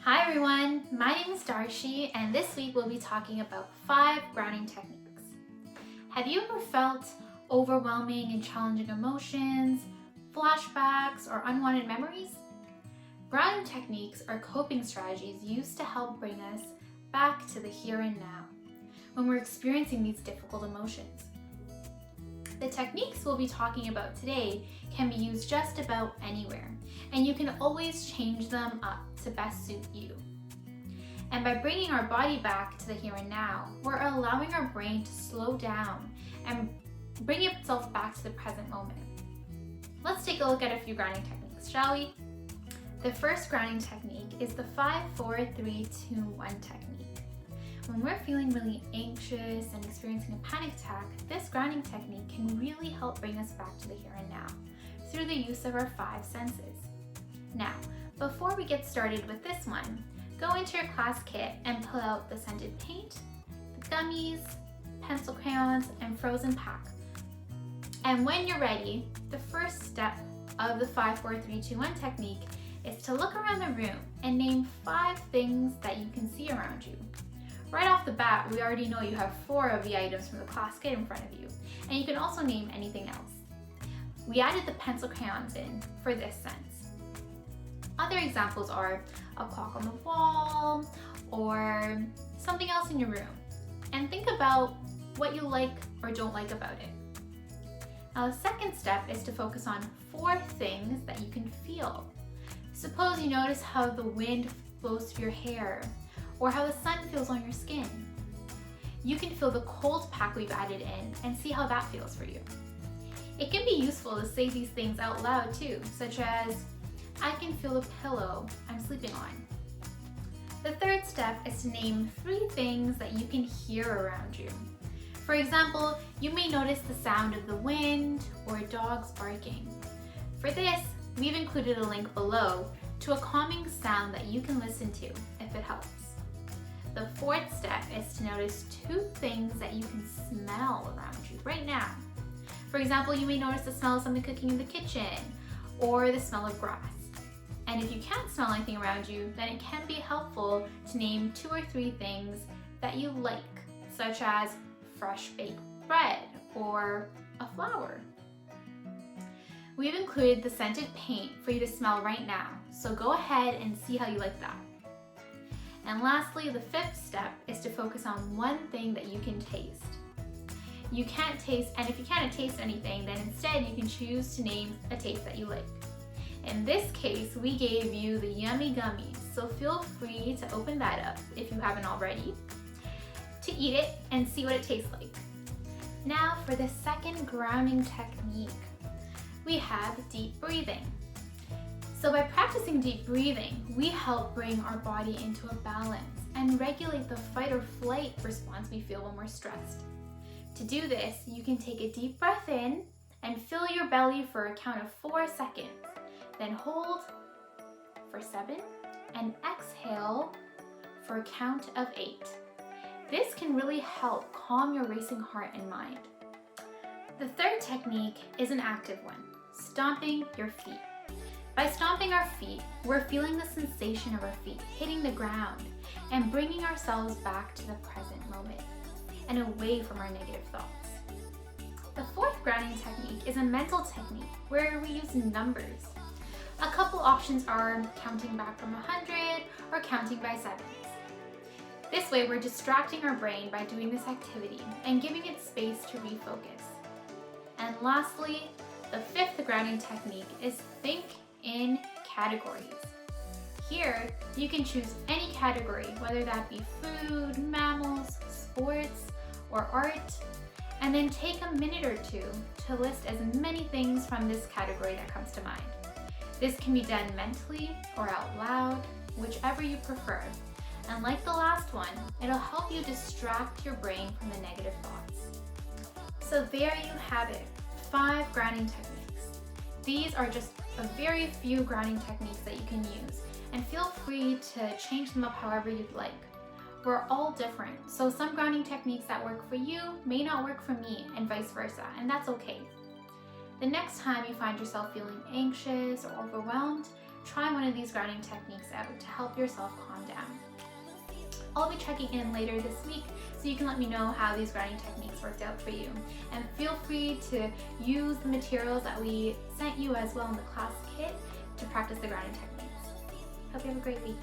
Hi everyone, my name is Dharshie and this week we'll be talking about 5 grounding techniques. Have you ever felt overwhelming and challenging emotions, flashbacks, or unwanted memories? Grounding techniques are coping strategies used to help bring us back to the here and now when we're experiencing these difficult emotions. The techniques we'll be talking about today can be used just about anywhere, and you can always change them up to best suit you. And by bringing our body back to the here and now, we're allowing our brain to slow down and bring itself back to the present moment. Let's take a look at a few grounding techniques, shall we? The first grounding technique is the 5-4-3-2-1 technique. When we're feeling really anxious and experiencing a panic attack, this grounding technique can really help bring us back to the here and now through the use of our 5 senses. Now, before we get started with this one, go into your class kit and pull out the scented paint, the gummies, pencil crayons, and frozen pack. And when you're ready, the first step of the 5-4-3-2-1 technique is to look around the room and name 5 things that you can see around you. Right off the bat, we already know you have 4 of the items from the class kit in front of you, and you can also name anything else. We added the pencil crayons in for this sense. Other examples are a clock on the wall or something else in your room. And think about what you like or don't like about it. Now the second step is to focus on 4 things that you can feel. Suppose you notice how the wind blows through your hair or how the sun feels on your skin. You can feel the cold pack we've added in and see how that feels for you. It can be useful to say these things out loud too, such as, I can feel the pillow I'm sleeping on. The third step is to name 3 things that you can hear around you. For example, you may notice the sound of the wind or dogs barking. For this, we've included a link below to a calming sound that you can listen to if it helps. The fourth step is to notice 2 things that you can smell around you right now. For example, you may notice the smell of something cooking in the kitchen or the smell of grass. And if you can't smell anything around you, then it can be helpful to name 2 or 3 things that you like, such as fresh baked bread or a flower. We've included the scented paint for you to smell right now, so go ahead and see how you like that. And lastly, the 5th step is to focus on 1 thing that you can taste. You can't taste, and if you can't taste anything, then instead you can choose to name a taste that you like. In this case, we gave you the yummy gummies, so feel free to open that up if you haven't already, to eat it and see what it tastes like. Now for the second grounding technique, we have deep breathing. So by practicing deep breathing, we help bring our body into a balance and regulate the fight or flight response we feel when we're stressed. To do this, you can take a deep breath in and fill your belly for a count of 4 seconds. Then hold for 7 and exhale for a count of 8. This can really help calm your racing heart and mind. The third technique is an active one, stomping your feet. By stomping our feet, we're feeling the sensation of our feet hitting the ground and bringing ourselves back to the present moment and away from our negative thoughts. The 4th grounding technique is a mental technique where we use numbers. A couple options are counting back from 100 or counting by 7s. This way we're distracting our brain by doing this activity and giving it space to refocus. And lastly, the 5th grounding technique is think in categories. Here, you can choose any category, whether that be food, mammals, sports, or art, and then take a minute or 2 to list as many things from this category that comes to mind. This can be done mentally or out loud, whichever you prefer. And like the last one, it'll help you distract your brain from the negative thoughts. So there you have it, 5 grounding techniques. These are just a very few grounding techniques that you can use, and feel free to change them up however you'd like. We're all different, so some grounding techniques that work for you may not work for me, and vice versa, and that's okay. The next time you find yourself feeling anxious or overwhelmed, try one of these grounding techniques out to help yourself calm down. I'll be checking in later this week so you can let me know how these grounding techniques worked out for you. And feel free to use the materials that we sent you as well in the class kit to practice the grounding techniques. Hope you have a great week.